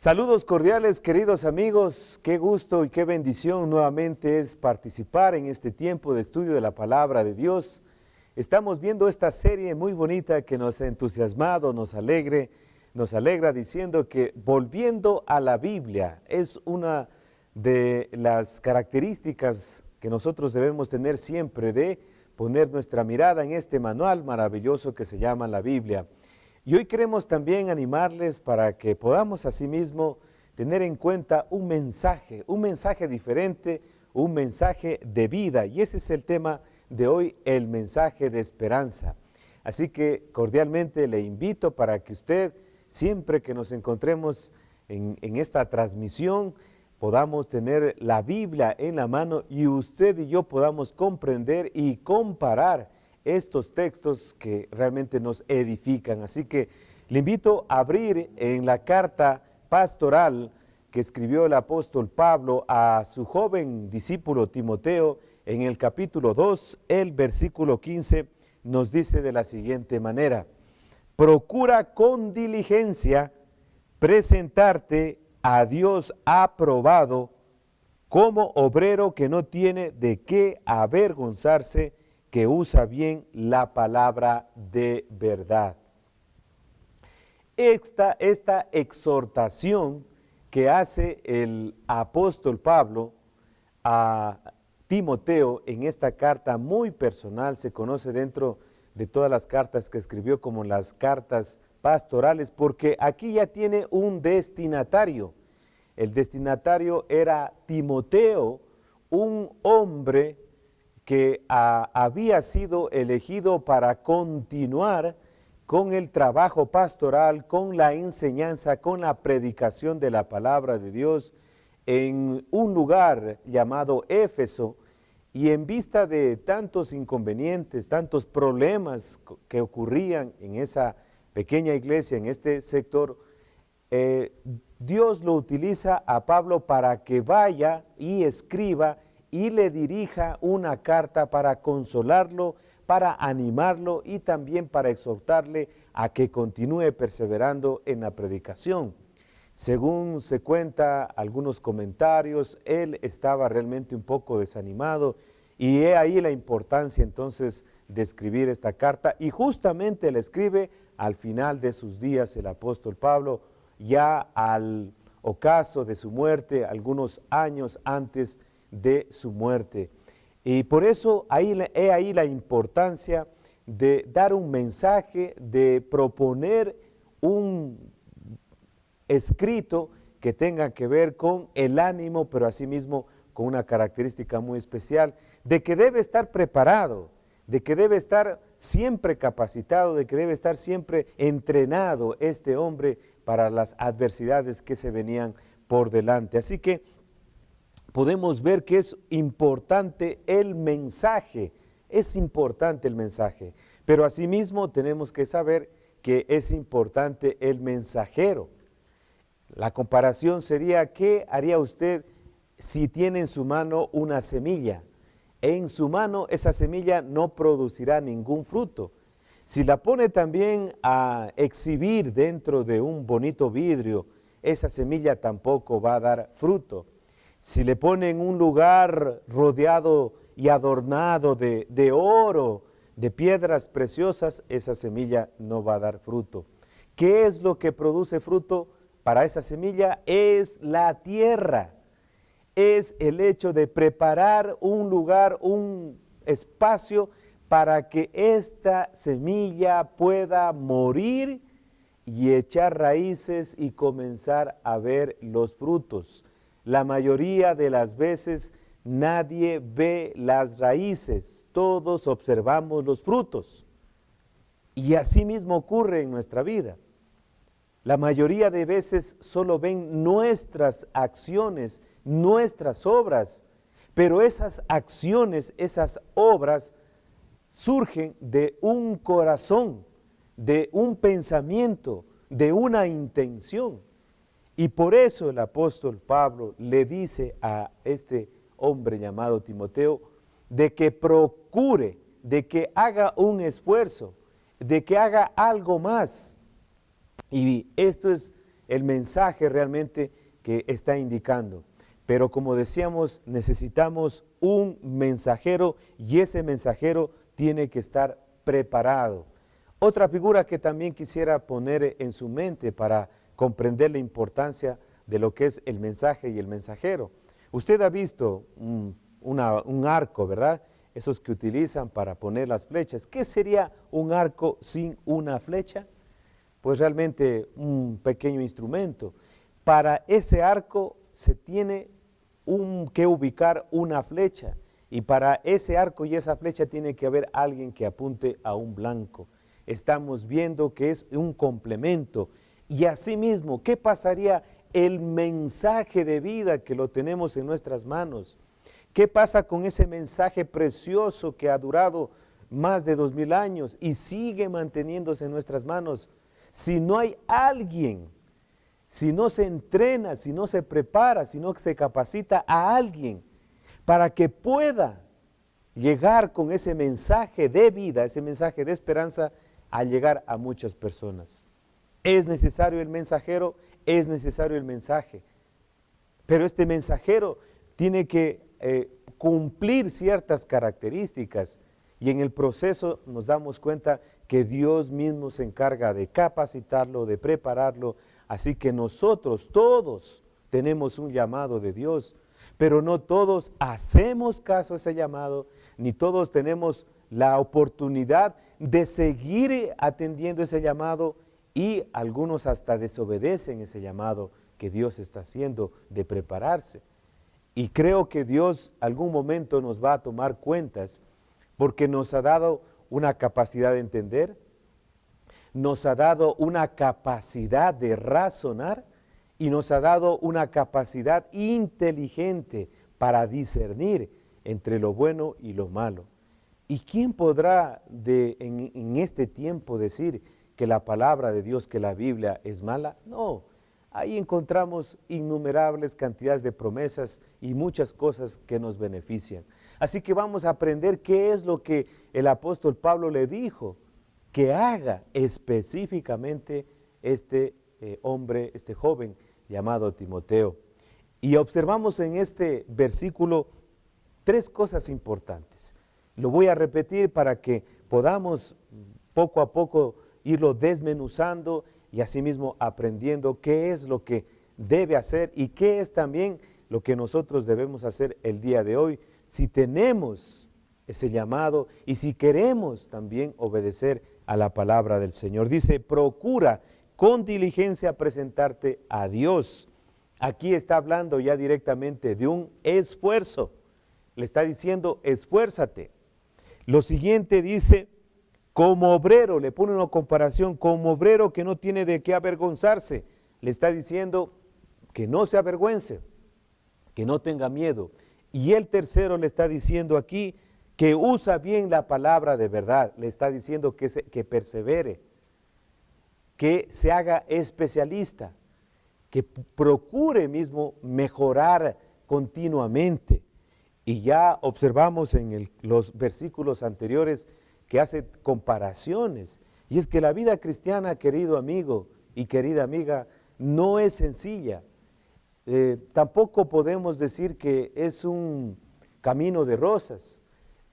Saludos cordiales, queridos amigos, qué gusto y qué bendición nuevamente es participar en este tiempo de estudio de la Palabra de Dios. Estamos viendo esta serie muy bonita que nos ha entusiasmado, nos alegra diciendo que volviendo a la Biblia es una de las características que nosotros debemos tener siempre de poner nuestra mirada en este manual maravilloso que se llama la Biblia. Y hoy queremos también animarles para que podamos asimismo tener en cuenta un mensaje diferente, un mensaje de vida. Y ese es el tema de hoy, el mensaje de esperanza. Así que cordialmente le invito para que usted, siempre que nos encontremos en esta transmisión, podamos tener la Biblia en la mano y usted y yo podamos comprender y comparar estos textos que realmente nos edifican. Así que le invito a abrir en la carta pastoral que escribió el apóstol Pablo a su joven discípulo Timoteo, en el capítulo 2, el versículo 15, nos dice de la siguiente manera: procura con diligencia presentarte a Dios aprobado como obrero que no tiene de qué avergonzarse, que usa bien la palabra de verdad. Esta exhortación que hace el apóstol Pablo a Timoteo en esta carta muy personal, se conoce dentro de todas las cartas que escribió como las cartas pastorales, porque aquí ya tiene un destinatario. El destinatario era Timoteo, un hombre que había sido elegido para continuar con el trabajo pastoral, con la enseñanza, con la predicación de la palabra de Dios en un lugar llamado Éfeso. Y en vista de tantos inconvenientes, tantos problemas que ocurrían en esa pequeña iglesia, en este sector, Dios lo utiliza a Pablo para que vaya y escriba y le dirija una carta para consolarlo, para animarlo y también para exhortarle a que continúe perseverando en la predicación. Según se cuenta algunos comentarios, él estaba realmente un poco desanimado y he ahí la importancia entonces de escribir esta carta, y justamente la escribe al final de sus días el apóstol Pablo, ya al ocaso de su muerte, algunos años antes de su muerte. Y por eso he ahí la importancia de dar un mensaje, de proponer un escrito que tenga que ver con el ánimo, pero asimismo con una característica muy especial, de que debe estar preparado, de que debe estar siempre capacitado, de que debe estar siempre entrenado este hombre para las adversidades que se venían por delante. Así que podemos ver que es importante el mensaje, pero asimismo tenemos que saber que es importante el mensajero. La comparación sería: ¿qué haría usted si tiene en su mano una semilla? En su mano esa semilla no producirá ningún fruto. Si la pone también a exhibir dentro de un bonito vidrio, esa semilla tampoco va a dar fruto. Si le pone en un lugar rodeado y adornado de oro, de piedras preciosas, esa semilla no va a dar fruto. ¿Qué es lo que produce fruto para esa semilla? Es la tierra. Es el hecho de preparar un lugar, un espacio para que esta semilla pueda morir y echar raíces y comenzar a ver los frutos. La mayoría de las veces nadie ve las raíces, todos observamos los frutos. Y así mismo ocurre en nuestra vida. La mayoría de veces solo ven nuestras acciones, nuestras obras, pero esas acciones, esas obras surgen de un corazón, de un pensamiento, de una intención. Y por eso el apóstol Pablo le dice a este hombre llamado Timoteo de que procure, de que haga un esfuerzo, de que haga algo más. Y esto es el mensaje realmente que está indicando. Pero como decíamos, necesitamos un mensajero y ese mensajero tiene que estar preparado. Otra figura que también quisiera poner en su mente para comprender la importancia de lo que es el mensaje y el mensajero. Usted ha visto un arco, ¿verdad? Esos que utilizan para poner las flechas. ¿Qué sería un arco sin una flecha? Pues realmente un pequeño instrumento. Para ese arco se tiene que ubicar una flecha, y para ese arco y esa flecha tiene que haber alguien que apunte a un blanco. Estamos viendo que es un complemento. Y asimismo, ¿qué pasaría el mensaje de vida que lo tenemos en nuestras manos? ¿Qué pasa con ese mensaje precioso que ha durado más de 2000 años y sigue manteniéndose en nuestras manos? Si no hay alguien, si no se entrena, si no se prepara, si no se capacita a alguien para que pueda llegar con ese mensaje de vida, ese mensaje de esperanza, a llegar a muchas personas. Es necesario el mensajero, es necesario el mensaje, pero este mensajero tiene que cumplir ciertas características, y en el proceso nos damos cuenta que Dios mismo se encarga de capacitarlo, de prepararlo. Así que nosotros todos tenemos un llamado de Dios, pero no todos hacemos caso a ese llamado, ni todos tenemos la oportunidad de seguir atendiendo ese llamado, y algunos hasta desobedecen ese llamado que Dios está haciendo de prepararse. Y creo que Dios algún momento nos va a tomar cuentas, porque nos ha dado una capacidad de entender, nos ha dado una capacidad de razonar y nos ha dado una capacidad inteligente para discernir entre lo bueno y lo malo. ¿Y quién podrá en este tiempo decir que la palabra de Dios, que la Biblia es mala? No, ahí encontramos innumerables cantidades de promesas y muchas cosas que nos benefician. Así que vamos a aprender qué es lo que el apóstol Pablo le dijo que haga específicamente este hombre, este joven llamado Timoteo. Y observamos en este versículo 3 cosas importantes. Lo voy a repetir para que podamos poco a poco irlo desmenuzando y asimismo aprendiendo qué es lo que debe hacer y qué es también lo que nosotros debemos hacer el día de hoy, si tenemos ese llamado y si queremos también obedecer a la palabra del Señor. Dice, procura con diligencia presentarte a Dios. Aquí está hablando ya directamente de un esfuerzo. Le está diciendo, esfuérzate. Lo siguiente dice, como obrero, le pone una comparación, como obrero que no tiene de qué avergonzarse. Le está diciendo que no se avergüence, que no tenga miedo. Y el tercero le está diciendo aquí que usa bien la palabra de verdad. Le está diciendo que persevere, que se haga especialista, que procure mismo mejorar continuamente. Y ya observamos en los versículos anteriores que hace comparaciones. Y es que la vida cristiana, querido amigo y querida amiga, no es sencilla. Tampoco podemos decir que es un camino de rosas.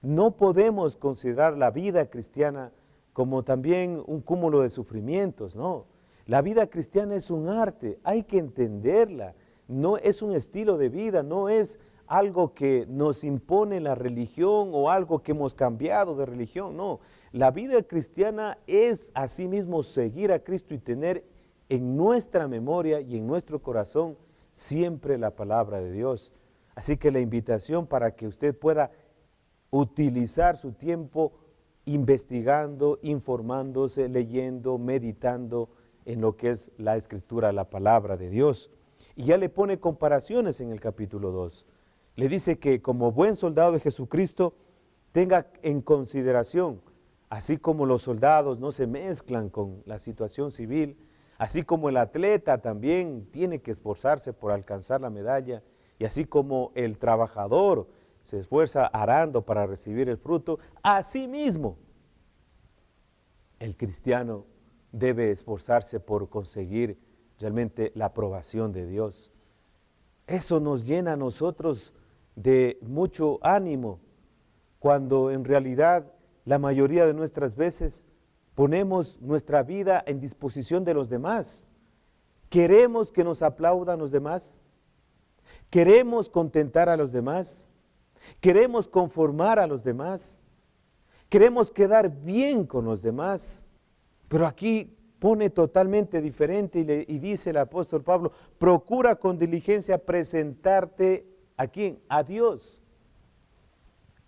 No podemos considerar la vida cristiana como también un cúmulo de sufrimientos, no. La vida cristiana es un arte, hay que entenderla. No es un estilo de vida, no es algo que nos impone la religión o algo que hemos cambiado de religión, no. La vida cristiana es asimismo seguir a Cristo y tener en nuestra memoria y en nuestro corazón siempre la palabra de Dios. Así que la invitación para que usted pueda utilizar su tiempo investigando, informándose, leyendo, meditando en lo que es la Escritura, la palabra de Dios. Y ya le pone comparaciones en el capítulo 2. Le dice que como buen soldado de Jesucristo tenga en consideración, así como los soldados no se mezclan con la situación civil, así como el atleta también tiene que esforzarse por alcanzar la medalla, y así como el trabajador se esfuerza arando para recibir el fruto, así mismo el cristiano debe esforzarse por conseguir realmente la aprobación de Dios. Eso nos llena a nosotros de mucho ánimo, cuando en realidad la mayoría de nuestras veces ponemos nuestra vida en disposición de los demás. Queremos que nos aplaudan los demás, queremos contentar a los demás, queremos conformar a los demás, queremos quedar bien con los demás, pero aquí pone totalmente diferente y dice el apóstol Pablo: procura con diligencia presentarte ¿a quién? A Dios.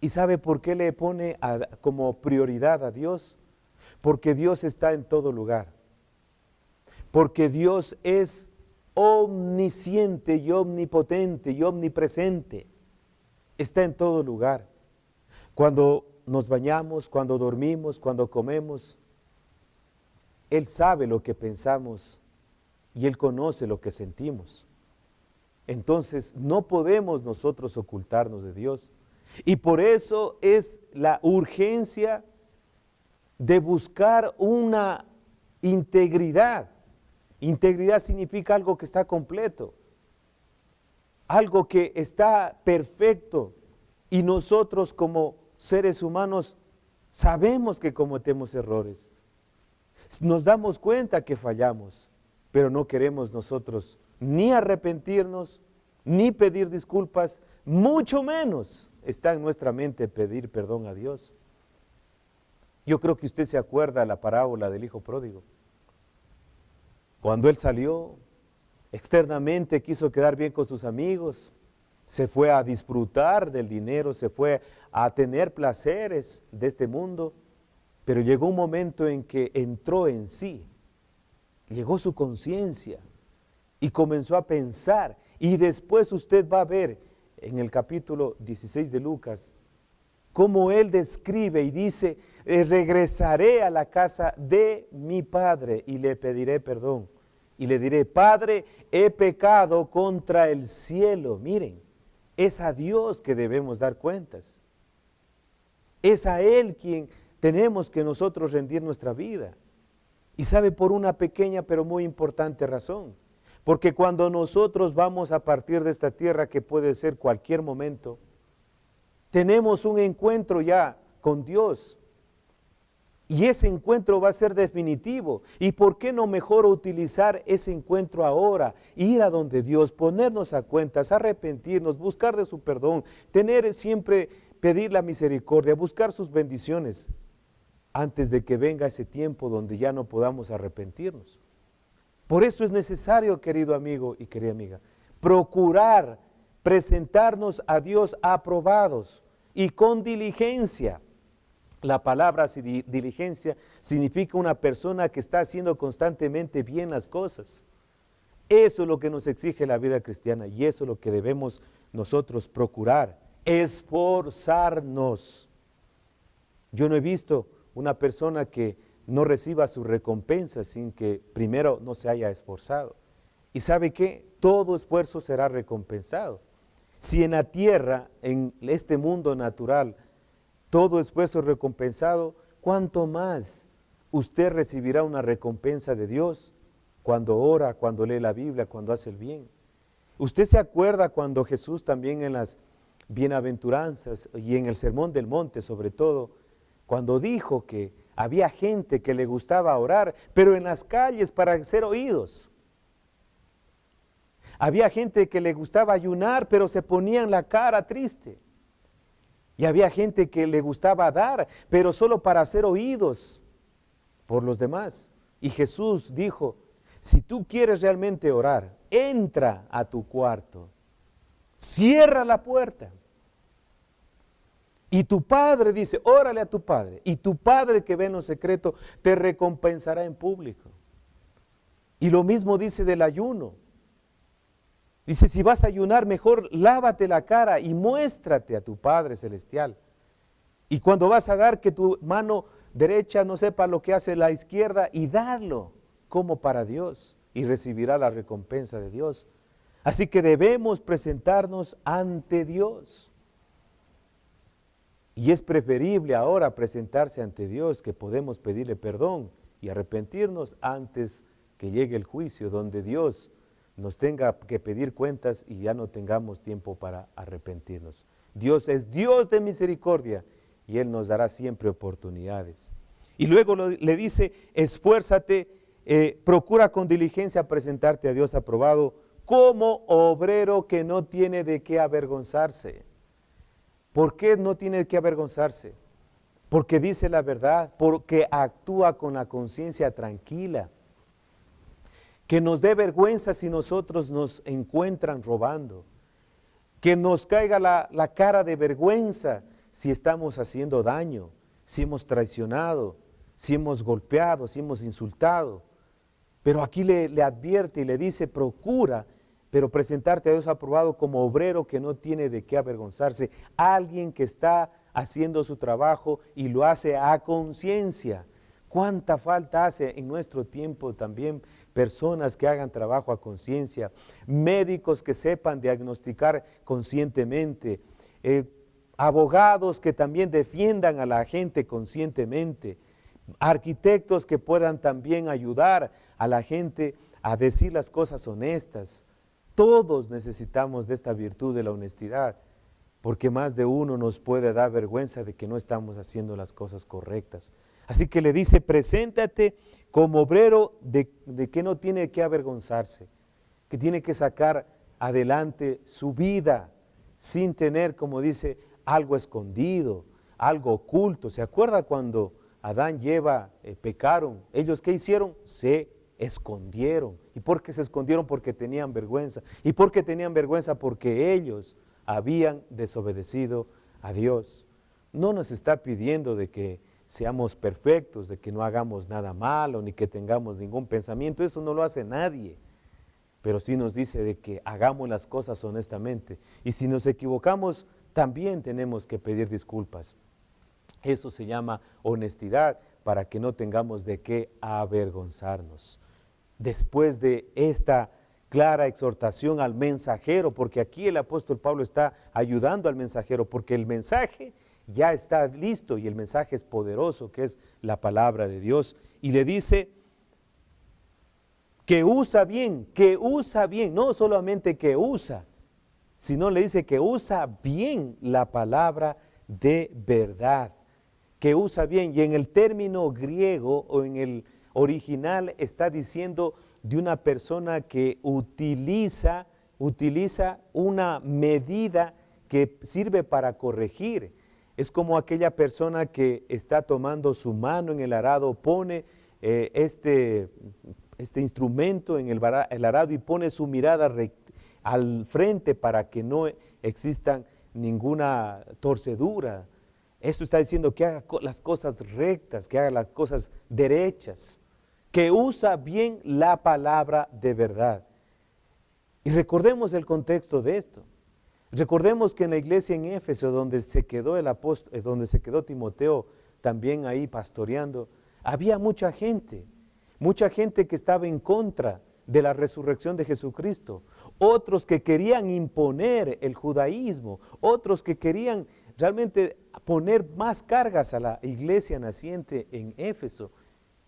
¿Y sabe por qué le pone como prioridad a Dios? Porque Dios está en todo lugar. Porque Dios es omnisciente y omnipotente y omnipresente. Está en todo lugar. Cuando nos bañamos, cuando dormimos, cuando comemos, Él sabe lo que pensamos y Él conoce lo que sentimos. Entonces no podemos nosotros ocultarnos de Dios. Y por eso es la urgencia de buscar una integridad. Integridad significa algo que está completo, algo que está perfecto. Y nosotros como seres humanos sabemos que cometemos errores. Nos damos cuenta que fallamos, pero no queremos nosotros ni arrepentirnos, ni pedir disculpas, mucho menos está en nuestra mente pedir perdón a Dios. Yo creo que usted se acuerda de la parábola del hijo pródigo. Cuando él salió, externamente quiso quedar bien con sus amigos, se fue a disfrutar del dinero, se fue a tener placeres de este mundo, pero llegó un momento en que entró en sí, llegó su conciencia y comenzó a pensar. Y después usted va a ver en el capítulo 16 de Lucas cómo él describe y dice: regresaré a la casa de mi padre y le pediré perdón. Y le diré: Padre, he pecado contra el cielo. Miren, es a Dios que debemos dar cuentas. Es a Él quien tenemos que nosotros rendir nuestra vida. Y sabe, por una pequeña pero muy importante razón. Porque cuando nosotros vamos a partir de esta tierra, que puede ser cualquier momento, tenemos un encuentro ya con Dios. Y ese encuentro va a ser definitivo. ¿Y por qué no mejor utilizar ese encuentro ahora? Ir a donde Dios, ponernos a cuentas, arrepentirnos, buscar de su perdón, tener siempre, pedir la misericordia, buscar sus bendiciones, antes de que venga ese tiempo donde ya no podamos arrepentirnos. Por eso es necesario, querido amigo y querida amiga, procurar presentarnos a Dios aprobados y con diligencia. La palabra diligencia significa una persona que está haciendo constantemente bien las cosas. Eso es lo que nos exige la vida cristiana y eso es lo que debemos nosotros procurar, esforzarnos. Yo no he visto una persona que no reciba su recompensa sin que primero no se haya esforzado. ¿Y sabe qué? Todo esfuerzo será recompensado. Si en la tierra, en este mundo natural, todo esfuerzo es recompensado, ¿cuánto más usted recibirá una recompensa de Dios cuando ora, cuando lee la Biblia, cuando hace el bien? ¿Usted se acuerda cuando Jesús también en las bienaventuranzas y en el Sermón del Monte sobre todo, cuando dijo que había gente que le gustaba orar, pero en las calles para ser oídos? Había gente que le gustaba ayunar, pero se ponían la cara triste. Y había gente que le gustaba dar, pero solo para ser oídos por los demás. Y Jesús dijo: si tú quieres realmente orar, entra a tu cuarto, cierra la puerta. Y tu Padre, dice, órale a tu Padre, y tu Padre que ve en lo secreto te recompensará en público. Y lo mismo dice del ayuno. Dice, si vas a ayunar, mejor lávate la cara y muéstrate a tu Padre Celestial. Y cuando vas a dar, que tu mano derecha no sepa lo que hace la izquierda, y darlo como para Dios, y recibirá la recompensa de Dios. Así que debemos presentarnos ante Dios. Y es preferible ahora presentarse ante Dios, que podemos pedirle perdón y arrepentirnos antes que llegue el juicio, donde Dios nos tenga que pedir cuentas y ya no tengamos tiempo para arrepentirnos. Dios es Dios de misericordia y Él nos dará siempre oportunidades. Y luego le dice, esfuérzate, procura con diligencia presentarte a Dios aprobado como obrero que no tiene de qué avergonzarse. ¿Por qué no tiene de qué avergonzarse? Porque dice la verdad, porque actúa con la conciencia tranquila. Que nos dé vergüenza si nosotros nos encuentran robando. Que nos caiga la cara de vergüenza si estamos haciendo daño, si hemos traicionado, si hemos golpeado, si hemos insultado. Pero aquí le advierte y le dice, procura, pero presentarte a Dios aprobado como obrero que no tiene de qué avergonzarse. Alguien que está haciendo su trabajo y lo hace a conciencia. ¿Cuánta falta hace en nuestro tiempo también personas que hagan trabajo a conciencia? Médicos que sepan diagnosticar conscientemente, abogados que también defiendan a la gente conscientemente, arquitectos que puedan también ayudar a la gente a decir las cosas honestas. Todos necesitamos de esta virtud de la honestidad, porque más de uno nos puede dar vergüenza de que no estamos haciendo las cosas correctas. Así que le dice, preséntate como obrero de que no tiene que avergonzarse, que tiene que sacar adelante su vida sin tener, como dice, algo escondido, algo oculto. ¿Se acuerda cuando Adán y Eva pecaron? ¿Ellos qué hicieron? Se escondieron. ¿Y por qué se escondieron? Porque tenían vergüenza. ¿Y por qué tenían vergüenza? Porque ellos habían desobedecido a Dios. No nos está pidiendo de que seamos perfectos, de que no hagamos nada malo, ni que tengamos ningún pensamiento. Eso no lo hace nadie. Pero sí nos dice de que hagamos las cosas honestamente. Y si nos equivocamos, también tenemos que pedir disculpas. Eso se llama honestidad, para que no tengamos de qué avergonzarnos. Después de esta clara exhortación al mensajero, porque aquí el apóstol Pablo está ayudando al mensajero, porque el mensaje ya está listo y el mensaje es poderoso, que es la palabra de Dios. Y le dice que usa bien, no solamente que usa, sino le dice que usa bien la palabra de verdad, que usa bien. Y en el término griego o en el original está diciendo de una persona que utiliza una medida que sirve para corregir. Es como aquella persona que está tomando su mano en el arado, pone este instrumento en el arado y pone su mirada al frente para que no existan ninguna torcedura. Esto está diciendo que haga las cosas rectas, que haga las cosas derechas, que usa bien la palabra de verdad. Y recordemos el contexto de esto. Recordemos que en la iglesia en Éfeso, donde se quedó Timoteo también ahí pastoreando, había mucha gente que estaba en contra de la resurrección de Jesucristo, otros que querían imponer el judaísmo, otros que querían realmente poner más cargas a la iglesia naciente en Éfeso.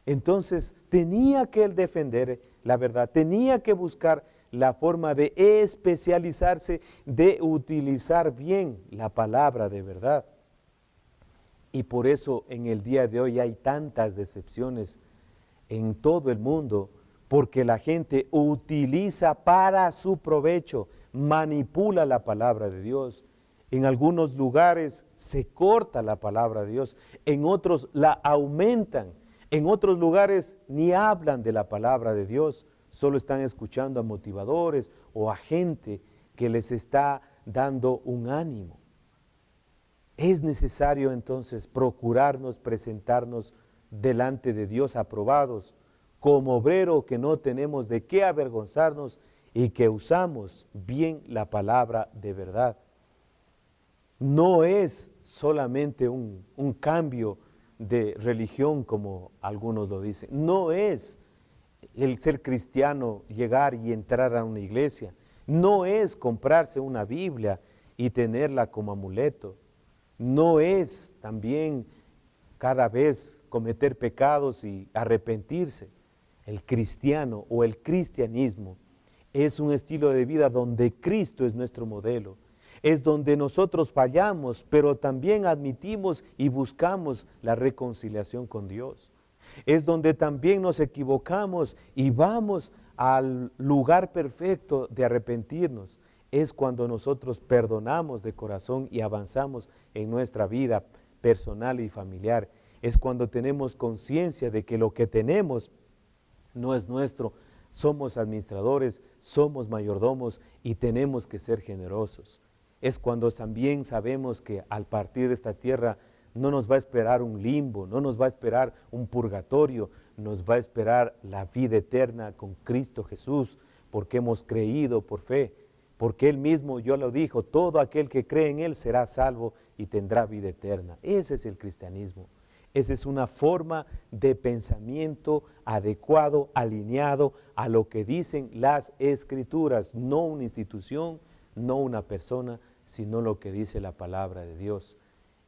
Entonces tenía que él defender la verdad, tenía que buscar la forma de especializarse, de utilizar bien la palabra de verdad. Y por eso en el día de hoy hay tantas decepciones en todo el mundo, porque la gente utiliza para su provecho, manipula la palabra de Dios. En algunos lugares se corta la palabra de Dios, en otros la aumentan, en otros lugares ni hablan de la palabra de Dios, solo están escuchando a motivadores o a gente que les está dando un ánimo. Es necesario entonces procurarnos, presentarnos delante de Dios aprobados, como obrero que no tenemos de qué avergonzarnos y que usamos bien la palabra de verdad. No es solamente un cambio de religión como algunos lo dicen, no es el ser cristiano llegar y entrar a una iglesia, no es comprarse una Biblia y tenerla como amuleto, no es también cada vez cometer pecados y arrepentirse. El cristiano o el cristianismo es un estilo de vida donde Cristo es nuestro modelo. Es donde nosotros fallamos, pero también admitimos y buscamos la reconciliación con Dios. Es donde también nos equivocamos y vamos al lugar perfecto de arrepentirnos. Es cuando nosotros perdonamos de corazón y avanzamos en nuestra vida personal y familiar. Es cuando tenemos conciencia de que lo que tenemos no es nuestro. Somos administradores, somos mayordomos y tenemos que ser generosos. Es cuando también sabemos que al partir de esta tierra no nos va a esperar un limbo, no nos va a esperar un purgatorio, nos va a esperar la vida eterna con Cristo Jesús, porque hemos creído por fe, porque Él mismo, yo lo dijo, todo aquel que cree en Él será salvo y tendrá vida eterna. Ese es el cristianismo. Esa es una forma de pensamiento adecuado, alineado a lo que dicen las Escrituras, no una institución, no una persona, sino lo que dice la palabra de Dios.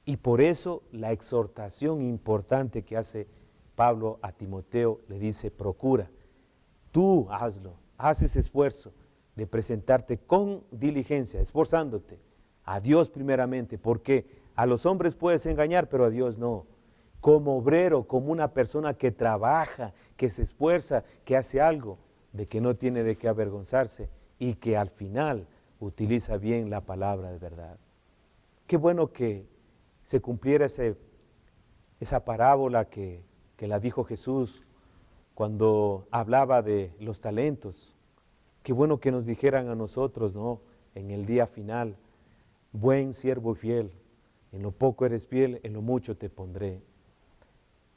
Y por eso la exhortación importante que hace Pablo a Timoteo le dice, procura, tú hazlo, haz ese esfuerzo de presentarte con diligencia, esforzándote a Dios primeramente, porque a los hombres puedes engañar, pero a Dios no. Como obrero, como una persona que trabaja, que se esfuerza, que hace algo, de que no tiene de qué avergonzarse y que al final utiliza bien la palabra de verdad. Qué bueno que se cumpliera esa parábola que la dijo Jesús cuando hablaba de los talentos. Qué bueno que nos dijeran a nosotros, ¿no?, en el día final, buen siervo y fiel, en lo poco eres fiel, en lo mucho te pondré.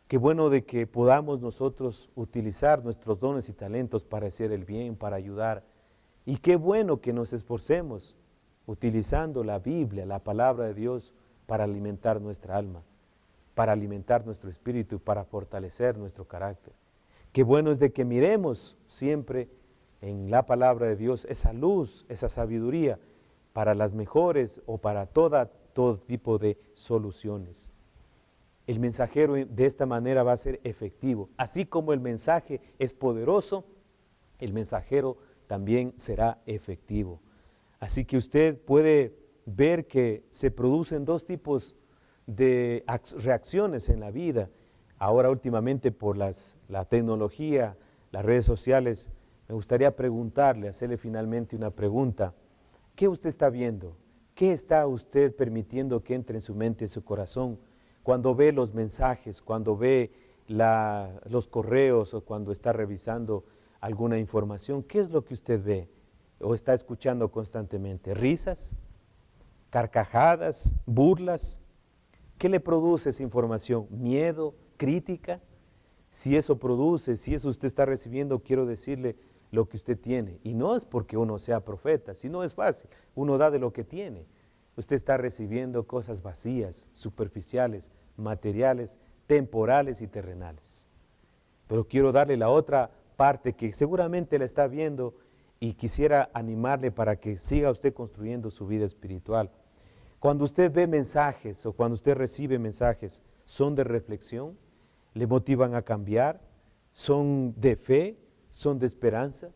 Qué bueno de que podamos nosotros utilizar nuestros dones y talentos para hacer el bien, para ayudar. Y qué bueno que nos esforcemos utilizando la Biblia, la palabra de Dios, para alimentar nuestra alma, para alimentar nuestro espíritu, para fortalecer nuestro carácter. Qué bueno es de que miremos siempre en la palabra de Dios esa luz, esa sabiduría para las mejores o para todo tipo de soluciones. El mensajero de esta manera va a ser efectivo. Así como el mensaje es poderoso, el mensajero también será efectivo. Así que usted puede ver que se producen dos tipos de reacciones en la vida. Ahora últimamente por la tecnología, las redes sociales, me gustaría preguntarle, hacerle finalmente una pregunta. ¿Qué usted está viendo? ¿Qué está usted permitiendo que entre en su mente, en su corazón? Cuando ve los mensajes, cuando ve los correos o cuando está revisando alguna información, ¿qué es lo que usted ve o está escuchando constantemente? ¿Risas? ¿Carcajadas? ¿Burlas? ¿Qué le produce esa información? ¿Miedo? ¿Crítica? Si eso produce, si eso usted está recibiendo, quiero decirle lo que usted tiene. Y no es porque uno sea profeta, sino es fácil, uno da de lo que tiene. Usted está recibiendo cosas vacías, superficiales, materiales, temporales y terrenales. Pero quiero darle la otra parte que seguramente la está viendo y quisiera animarle para que siga usted construyendo su vida espiritual. Cuando usted ve mensajes o cuando usted recibe mensajes, ¿son de reflexión? ¿Le motivan a cambiar? ¿Son de fe? ¿Son de esperanza?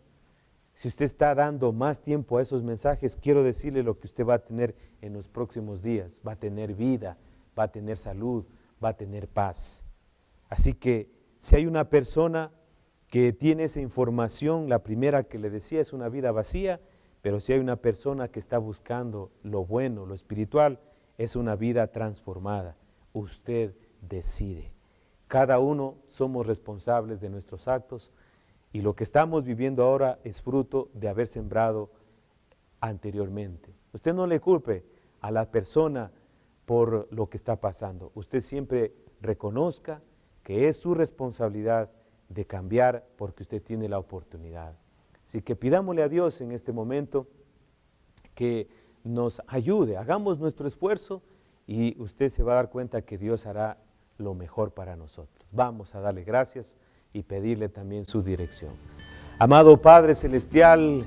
Si usted está dando más tiempo a esos mensajes, quiero decirle lo que usted va a tener en los próximos días. Va a tener vida, va a tener salud, va a tener paz. Así que si hay una persona que tiene esa información, la primera que le decía es una vida vacía, pero si hay una persona que está buscando lo bueno, lo espiritual, es una vida transformada. Usted decide. Cada uno somos responsables de nuestros actos y lo que estamos viviendo ahora es fruto de haber sembrado anteriormente. Usted no le culpe a la persona por lo que está pasando. Usted siempre reconozca que es su responsabilidad de cambiar porque usted tiene la oportunidad. Así que pidámosle a Dios en este momento que nos ayude, hagamos nuestro esfuerzo y usted se va a dar cuenta que Dios hará lo mejor para nosotros. Vamos a darle gracias y pedirle también su dirección. Amado Padre Celestial,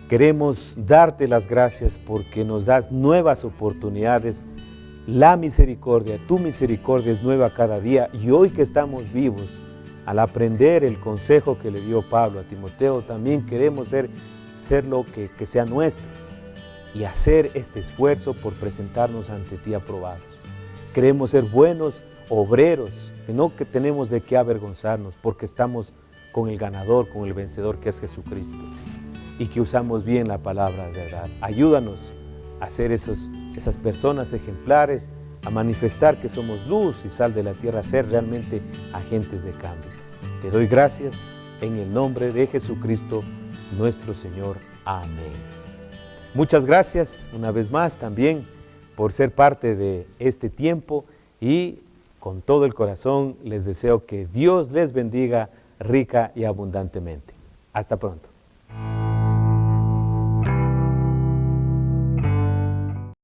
queremos darte las gracias porque nos das nuevas oportunidades. La misericordia, tu misericordia es nueva cada día y hoy que estamos vivos, al aprender el consejo que le dio Pablo a Timoteo, también queremos ser lo que sea nuestro y hacer este esfuerzo por presentarnos ante ti aprobados. Queremos ser buenos obreros, que tenemos de qué avergonzarnos, porque estamos con el ganador, con el vencedor que es Jesucristo, y que usamos bien la palabra de verdad. Ayúdanos a ser esas personas ejemplares, a manifestar que somos luz y sal de la tierra, a ser realmente agentes de cambio. Te doy gracias en el nombre de Jesucristo, nuestro Señor. Amén. Muchas gracias una vez más también por ser parte de este tiempo y con todo el corazón les deseo que Dios les bendiga rica y abundantemente. Hasta pronto.